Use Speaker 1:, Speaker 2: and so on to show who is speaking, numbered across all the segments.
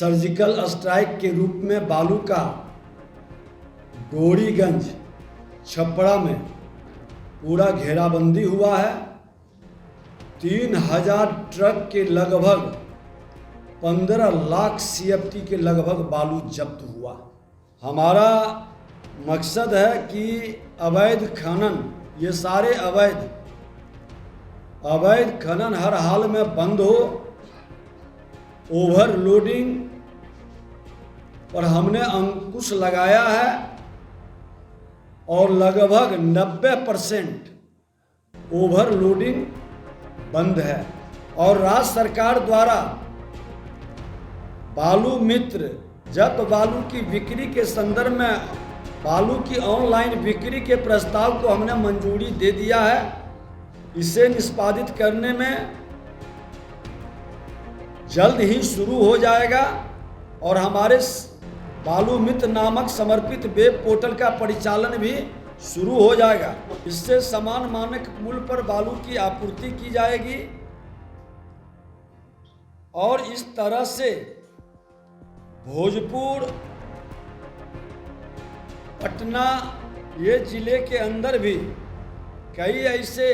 Speaker 1: Surgical strike के रूप में बालू का डोरीगंज छपरा में पूरा घेराबंदी हुआ है। 3000 ट्रक के लगभग 15 लाख CFT के लगभग बालू जब्त हुआ। हमारा मकसद है कि अवैध खनन, ये सारे अवैध खनन हर हाल में बंद हो। ओवरलोडिंग पर हमने अंकुश लगाया है और लगभग 90% ओवरलोडिंग बंद है। और राज्य सरकार द्वारा बालू मित्र जब्त बालू की बिक्री के संदर्भ में बालू की ऑनलाइन बिक्री के प्रस्ताव को हमने मंजूरी दे दिया है। इसे निष्पादित करने में जल्द ही शुरू हो जाएगा और हमारे बालू मित्र नामक समर्पित वेब पोर्टल का परिचालन भी शुरू हो जाएगा। इससे समान मानक मूल्य पर बालू की आपूर्ति की जाएगी और इस तरह से भोजपुर, पटना ये जिले के अंदर भी कई ऐसे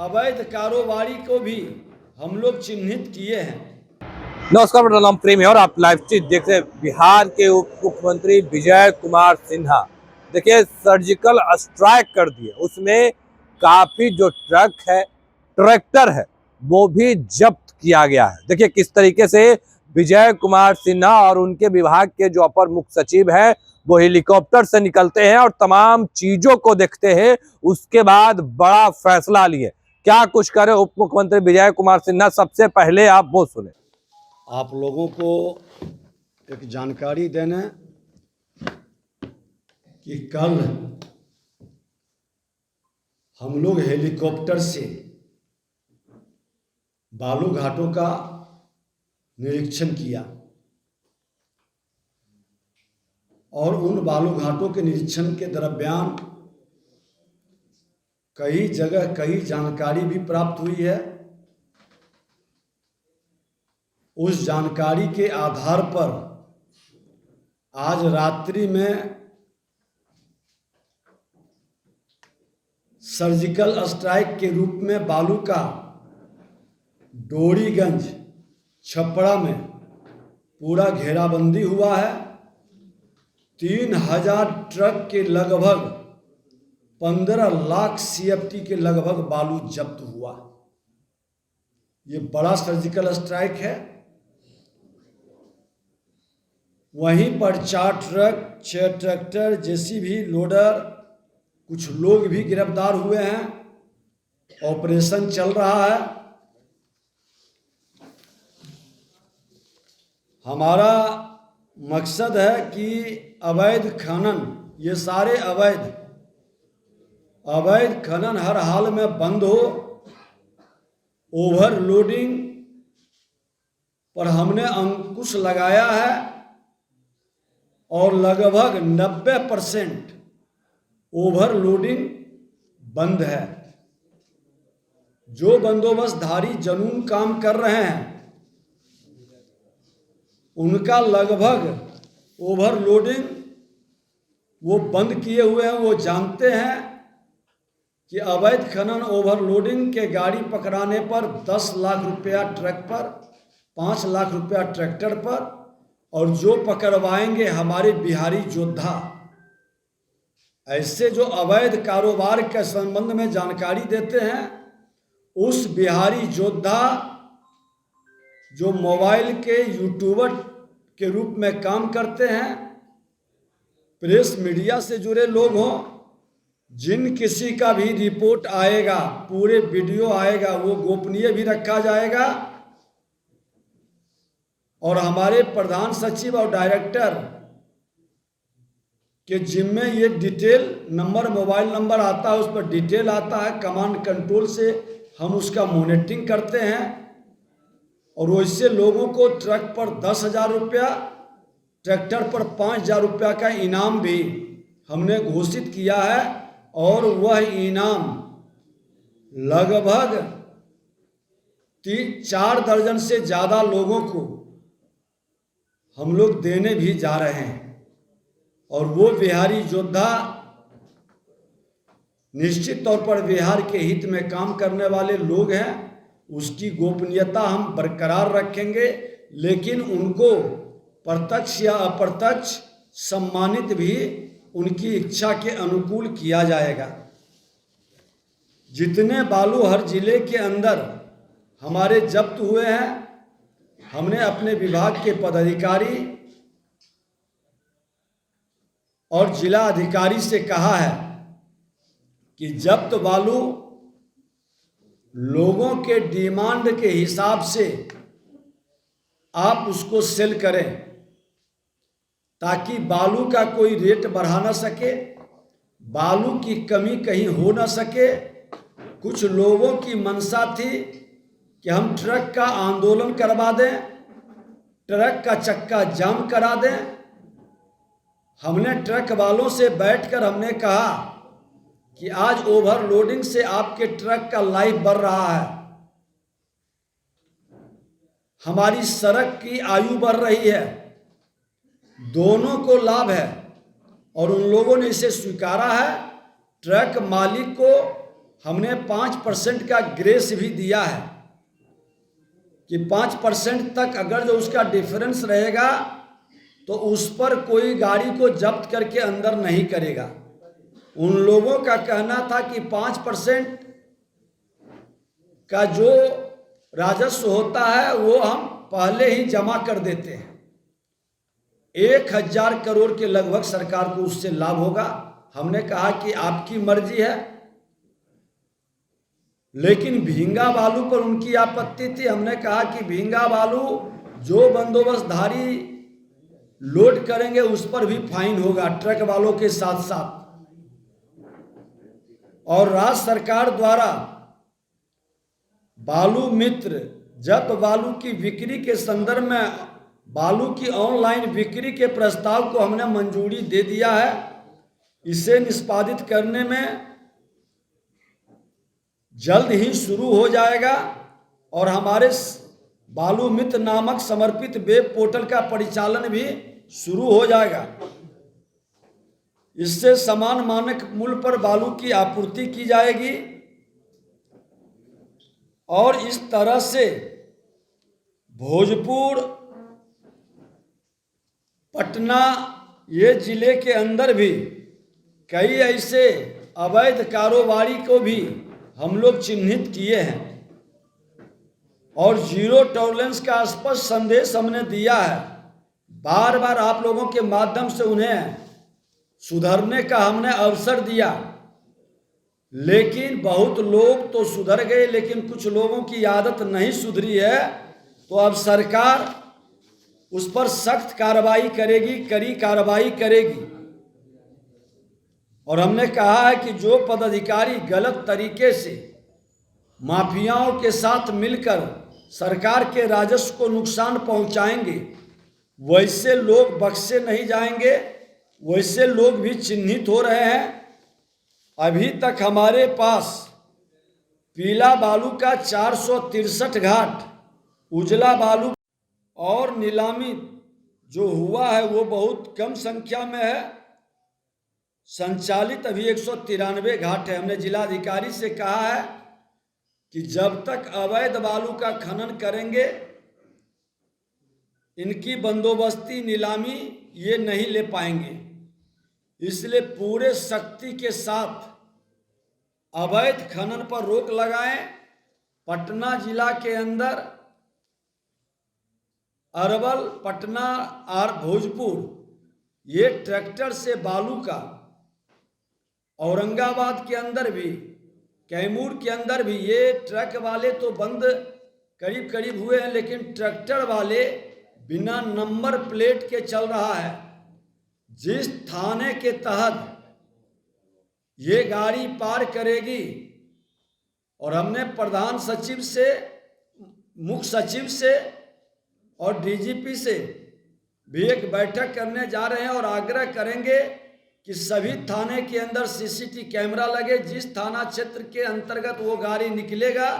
Speaker 1: अवैध कारोबारी को भी हम लोग चिन्हित किए हैं।
Speaker 2: नमस्कार, मेरा नाम प्रेम है और आप लाइव चीज देख रहे हैं। बिहार के उप मुख्यमंत्री विजय कुमार सिन्हा देखिए सर्जिकल स्ट्राइक कर दिए, उसमें काफी जो ट्रक है, ट्रैक्टर है, वो भी जब्त किया गया है। देखिए किस तरीके से विजय कुमार सिन्हा और उनके विभाग के जो अपर मुख्य सचिव है वो हेलीकॉप्टर से निकलते हैं और तमाम चीजों को देखते हैं, उसके बाद बड़ा फैसला लिए। क्या कुछ करे उप मुख्यमंत्री विजय कुमार सिन्हा, सबसे पहले आप वो सुने।
Speaker 1: आप लोगों को एक जानकारी देने कि कल हम लोग हेलीकॉप्टर से बालू घाटों का निरीक्षण किया और उन बालू घाटों के निरीक्षण के दरमियान कई जगह कई जानकारी भी प्राप्त हुई है। उस जानकारी के आधार पर आज रात्रि में सर्जिकल स्ट्राइक के रूप में बालू का डोरीगंज छपरा में पूरा घेराबंदी हुआ है। 3000 ट्रक के लगभग 15 लाख CFT के लगभग बालू जब्त हुआ। ये बड़ा सर्जिकल स्ट्राइक है। वहीं पर 4 ट्रक, 6 ट्रैक्टर, JCB, लोडर, कुछ लोग भी गिरफ्तार हुए हैं। ऑपरेशन चल रहा है। हमारा मकसद है कि अवैध खनन, ये सारे अवैध खनन हर हाल में बंद हो। ओवरलोडिंग पर हमने अंकुश लगाया है और लगभग 90% ओवरलोडिंग बंद है। जो बंदोबस्तधारी जनून काम कर रहे हैं उनका लगभग ओवरलोडिंग वो बंद किए हुए हैं। वो जानते हैं कि अवैध खनन ओवरलोडिंग के गाड़ी पकड़ाने पर 10 लाख रुपया ट्रक पर, 5 लाख रुपया ट्रैक्टर पर, और जो पकड़वाएंगे हमारे बिहारी योद्धा। ऐसे जो अवैध कारोबार के संबंध में जानकारी देते हैं, उस बिहारी योद्धा जो मोबाइल के यूट्यूबर के रूप में काम करते हैं, प्रेस मीडिया से जुड़े लोग हों, जिन किसी का भी रिपोर्ट आएगा, पूरे वीडियो आएगा, वो गोपनीय भी रखा जाएगा और हमारे प्रधान सचिव और डायरेक्टर के जिम्मे ये डिटेल नंबर, मोबाइल नंबर आता है, उस पर डिटेल आता है। कमांड कंट्रोल से हम उसका मॉनिटरिंग करते हैं और वैसे लोगों को ट्रक पर 10,000 रुपया, ट्रैक्टर पर 5,000 रुपया का इनाम भी हमने घोषित किया है और वह इनाम लगभग 4 दर्जन से ज़्यादा लोगों को हम लोग देने भी जा रहे हैं। और वो बिहारी योद्धा निश्चित तौर पर बिहार के हित में काम करने वाले लोग हैं, उसकी गोपनीयता हम बरकरार रखेंगे, लेकिन उनको प्रत्यक्ष या अप्रत्यक्ष सम्मानित भी उनकी इच्छा के अनुकूल किया जाएगा। जितने बालू हर जिले के अंदर हमारे जब्त हुए हैं, हमने अपने विभाग के पदाधिकारी और जिला अधिकारी से कहा है कि जब्त बालू लोगों के डिमांड के हिसाब से आप उसको सेल करें, ताकि बालू का कोई रेट बढ़ा ना सके, बालू की कमी कहीं हो ना सके। कुछ लोगों की मंशा थी कि हम ट्रक का आंदोलन करवा दें, ट्रक का चक्का जाम करा दें। हमने ट्रक वालों से बैठकर हमने कहा कि आज ओवरलोडिंग से आपके ट्रक का लाइफ बढ़ रहा है, हमारी सड़क की आयु बढ़ रही है, दोनों को लाभ है। और उन लोगों ने इसे स्वीकारा है। ट्रक मालिक को हमने 5% का ग्रेस भी दिया है कि 5% तक अगर जो उसका डिफरेंस रहेगा तो उस पर कोई गाड़ी को जब्त करके अंदर नहीं करेगा। उन लोगों का कहना था कि 5% का जो राजस्व होता है वो हम पहले ही जमा कर देते हैं। 1000 करोड़ के लगभग सरकार को उससे लाभ होगा। हमने कहा कि आपकी मर्जी है, लेकिन भींगा बालू पर उनकी आपत्ति थी। हमने कहा कि भींगा बालू जो बंदोबस्तधारी लोड करेंगे उस पर भी फाइन होगा, ट्रक वालों के साथ साथ। और राज्य सरकार द्वारा बालू मित्र जब बालू की बिक्री के संदर्भ में बालू की ऑनलाइन बिक्री के प्रस्ताव को हमने मंजूरी दे दिया है। इसे निष्पादित करने में जल्द ही शुरू हो जाएगा और हमारे बालू मित्र नामक समर्पित वेब पोर्टल का परिचालन भी शुरू हो जाएगा। इससे समान मानक मूल्य पर बालू की आपूर्ति की जाएगी और इस तरह से भोजपुर, पटना ये जिले के अंदर भी कई ऐसे अवैध कारोबारी को भी हम लोग चिन्हित किए हैं और जीरो टॉलरेंस का स्पष्ट संदेश हमने दिया है। बार बार आप लोगों के माध्यम से उन्हें सुधरने का हमने अवसर दिया, लेकिन बहुत लोग तो सुधर गए, लेकिन कुछ लोगों की आदत नहीं सुधरी है। तो अब सरकार उस पर सख्त कार्रवाई करेगी, कड़ी कार्रवाई करेगी। और हमने कहा है कि जो पदाधिकारी गलत तरीके से माफियाओं के साथ मिलकर सरकार के राजस्व को नुकसान पहुंचाएंगे, वैसे लोग बख्शे नहीं जाएंगे। वैसे लोग भी चिन्हित हो रहे हैं। अभी तक हमारे पास पीला बालू का 463 घाट, उजला बालू और नीलामी जो हुआ है वो बहुत कम संख्या में है। संचालित अभी 193 घाट है। हमने जिलाधिकारी से कहा है कि जब तक अवैध बालू का खनन करेंगे, इनकी बंदोबस्ती नीलामी ये नहीं ले पाएंगे। इसलिए पूरे शक्ति के साथ अवैध खनन पर रोक लगाएं। पटना जिला के अंदर अरवल, पटना और भोजपुर ये ट्रैक्टर से बालू का, औरंगाबाद के अंदर भी, कैमूर के अंदर भी ये ट्रक वाले तो बंद करीब करीब हुए हैं, लेकिन ट्रैक्टर वाले बिना नंबर प्लेट के चल रहा है। जिस थाने के तहत ये गाड़ी पार करेगी, और हमने प्रधान सचिव से, मुख्य सचिव से और डीजीपी से भी एक बैठक करने जा रहे हैं और आग्रह करेंगे कि सभी थाने के अंदर सीसीटीवी कैमरा लगे। जिस थाना क्षेत्र के अंतर्गत वो गाड़ी निकलेगा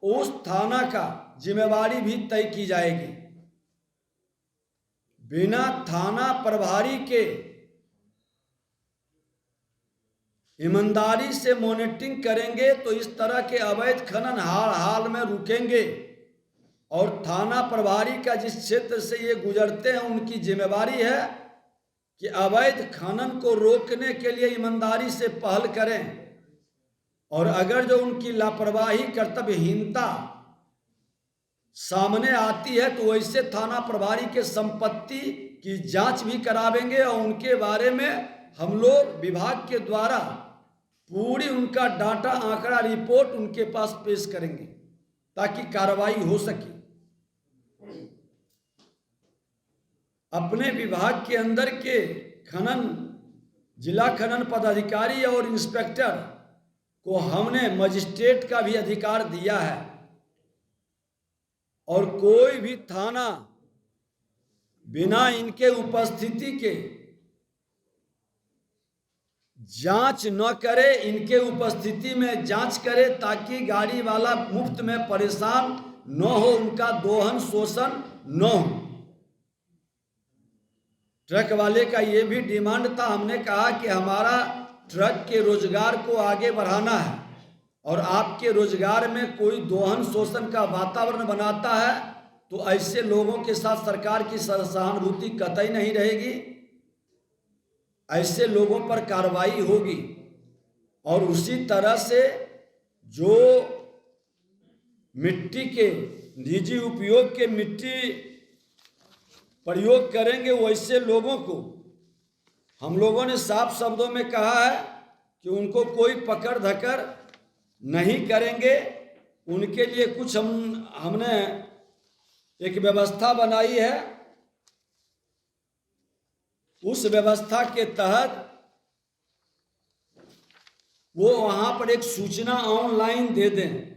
Speaker 1: उस थाना का जिम्मेवारी भी तय की जाएगी। बिना थाना प्रभारी के ईमानदारी से मॉनिटरिंग करेंगे तो इस तरह के अवैध खनन हाल हाल में रुकेंगे। और थाना प्रभारी का जिस क्षेत्र से ये गुजरते हैं उनकी जिम्मेवारी है कि अवैध खनन को रोकने के लिए ईमानदारी से पहल करें। और अगर जो उनकी लापरवाही, कर्तव्यहीनता सामने आती है तो वैसे थाना प्रभारी के संपत्ति की जांच भी करावेंगे और उनके बारे में हम लोग विभाग के द्वारा पूरी उनका डाटा, आंकड़ा, रिपोर्ट उनके पास पेश करेंगे ताकि कार्रवाई हो सके। अपने विभाग के अंदर के खनन, जिला खनन पदाधिकारी और इंस्पेक्टर को हमने मजिस्ट्रेट का भी अधिकार दिया है और कोई भी थाना बिना इनके उपस्थिति के जांच न करे, इनके उपस्थिति में जांच करे ताकि गाड़ी वाला मुफ्त में परेशान न हो, उनका दोहन शोषण न हो। ट्रक वाले का ये भी डिमांड था। हमने कहा कि हमारा ट्रक के रोजगार को आगे बढ़ाना है और आपके रोजगार में कोई दोहन शोषण का वातावरण बनाता है तो ऐसे लोगों के साथ सरकार की सहानुभूति कतई नहीं रहेगी, ऐसे लोगों पर कार्रवाई होगी। और उसी तरह से जो मिट्टी के निजी उपयोग के मिट्टी प्रयोग करेंगे वैसे लोगों को हम लोगों ने साफ शब्दों में कहा है कि उनको कोई पकड़ धकड़ नहीं करेंगे। उनके लिए कुछ हमने एक व्यवस्था बनाई है। उस व्यवस्था के तहत वो वहां पर एक सूचना ऑनलाइन दे दें,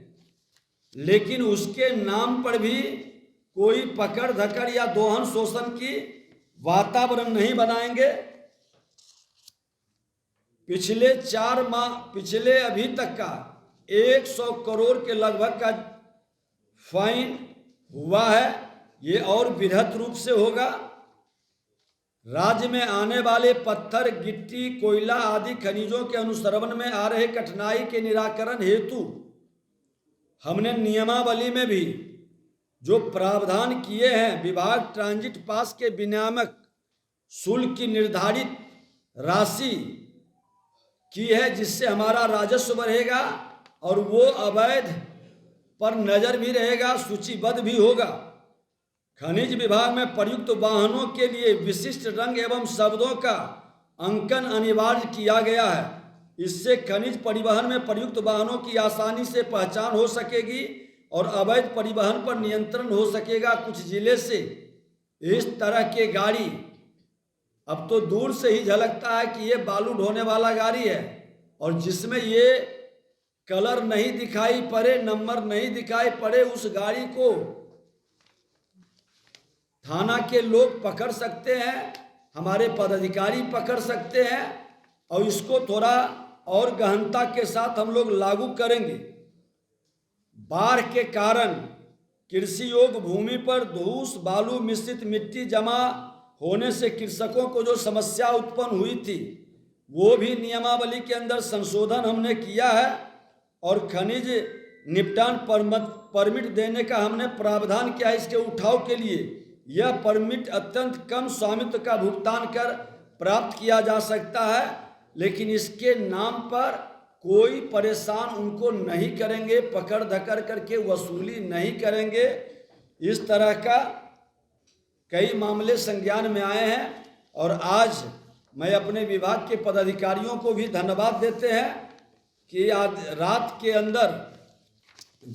Speaker 1: लेकिन उसके नाम पर भी कोई पकड़ धकड़ या दोहन शोषण की वातावरण नहीं बनाएंगे। पिछले 4 माह, पिछले अभी तक का 100 करोड़ के लगभग का फाइन हुआ है। ये और बृहद रूप से होगा। राज्य में आने वाले पत्थर, गिट्टी, कोयला आदि खनिजों के अनुश्रवण में आ रहे कठिनाई के निराकरण हेतु हमने नियमावली में भी जो प्रावधान किए हैं, विभाग ट्रांजिट पास के विनियामक शुल्क की निर्धारित राशि की है, जिससे हमारा राजस्व बढ़ेगा और वो अवैध पर नजर भी रहेगा, सूचीबद्ध भी होगा। खनिज विभाग में प्रयुक्त वाहनों के लिए विशिष्ट रंग एवं शब्दों का अंकन अनिवार्य किया गया है। इससे खनिज परिवहन में प्रयुक्त वाहनों की आसानी से पहचान हो सकेगी और अवैध परिवहन पर नियंत्रण हो सकेगा। कुछ जिले से इस तरह के गाड़ी अब तो दूर से ही झलकता है कि ये बालू ढोने वाला गाड़ी है, और जिसमें ये कलर नहीं दिखाई पड़े, नंबर नहीं दिखाई पड़े, उस गाड़ी को थाना के लोग पकड़ सकते हैं, हमारे पदाधिकारी पकड़ सकते हैं और इसको थोड़ा और गहनता के साथ हम लोग लागू करेंगे। बाढ़ के कारण कृषि योग्य भूमि पर धूस, बालू मिश्रित मिट्टी जमा होने से कृषकों को जो समस्या उत्पन्न हुई थी वो भी नियमावली के अंदर संशोधन हमने किया है और खनिज निपटान परमिट देने का हमने प्रावधान किया है। इसके उठाव के लिए यह परमिट अत्यंत कम स्वामित्व का भुगतान कर प्राप्त किया जा सकता है, लेकिन इसके नाम पर कोई परेशान उनको नहीं करेंगे, पकड़ धकड़ करके वसूली नहीं करेंगे। इस तरह का कई मामले संज्ञान में आए हैं और आज मैं अपने विभाग के पदाधिकारियों को भी धन्यवाद देते हैं कि आज रात के अंदर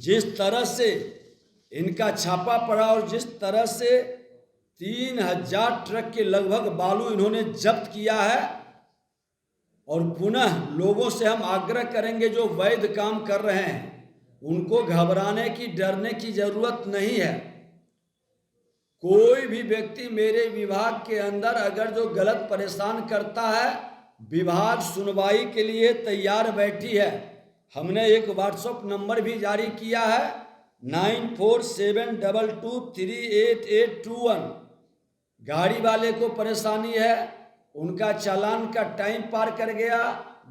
Speaker 1: जिस तरह से इनका छापा पड़ा और जिस तरह से 3000 ट्रक के लगभग बालू इन्होंने जब्त किया है। और पुनः लोगों से हम आग्रह करेंगे जो वैध काम कर रहे हैं उनको घबराने की, डरने की जरूरत नहीं है। कोई भी व्यक्ति मेरे विभाग के अंदर अगर जो गलत परेशान करता है, विभाग सुनवाई के लिए तैयार बैठी है। हमने एक व्हाट्सएप नंबर भी जारी किया है 9472238821। गाड़ी वाले को परेशानी है, उनका चालान का टाइम पार कर गया,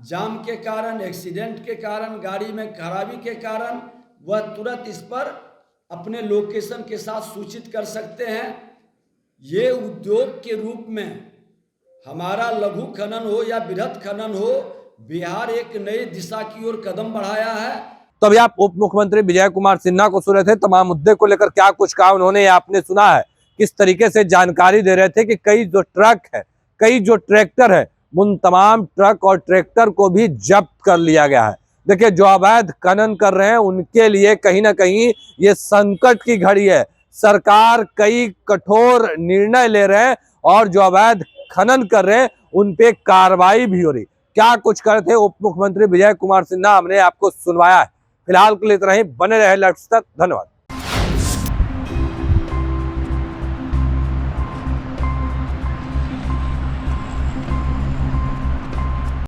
Speaker 1: जाम के कारण, एक्सीडेंट के कारण, गाड़ी में खराबी के कारण, वह तुरंत इस पर अपने लोकेशन के साथ सूचित कर सकते हैं। ये उद्योग के रूप में हमारा लघु खनन हो या बृहद खनन हो, बिहार एक नई दिशा की ओर कदम बढ़ाया है।
Speaker 2: तो अभी आप उप मुख्यमंत्री विजय कुमार सिन्हा को सुन रहे थे, तमाम मुद्दे को लेकर क्या कुछ कहा उन्होंने, आपने सुना है किस तरीके से जानकारी दे रहे थे कि कई जो ट्रक है, कई जो ट्रैक्टर है, उन तमाम ट्रक और ट्रैक्टर को भी जब्त कर लिया गया है। देखिए, जो अवैध खनन कर रहे हैं उनके लिए कहीं ना कहीं ये संकट की घड़ी है। सरकार कई कठोर निर्णय ले रहे हैं और जो अवैध खनन कर रहे हैं उन पे कार्रवाई भी हो रही। क्या कुछ कर रहे थे उप मुख्यमंत्री विजय कुमार सिन्हा, हमने आपको सुनवाया है। फिलहाल के लिए इतना ही, बने रहे लाइव तक। धन्यवाद।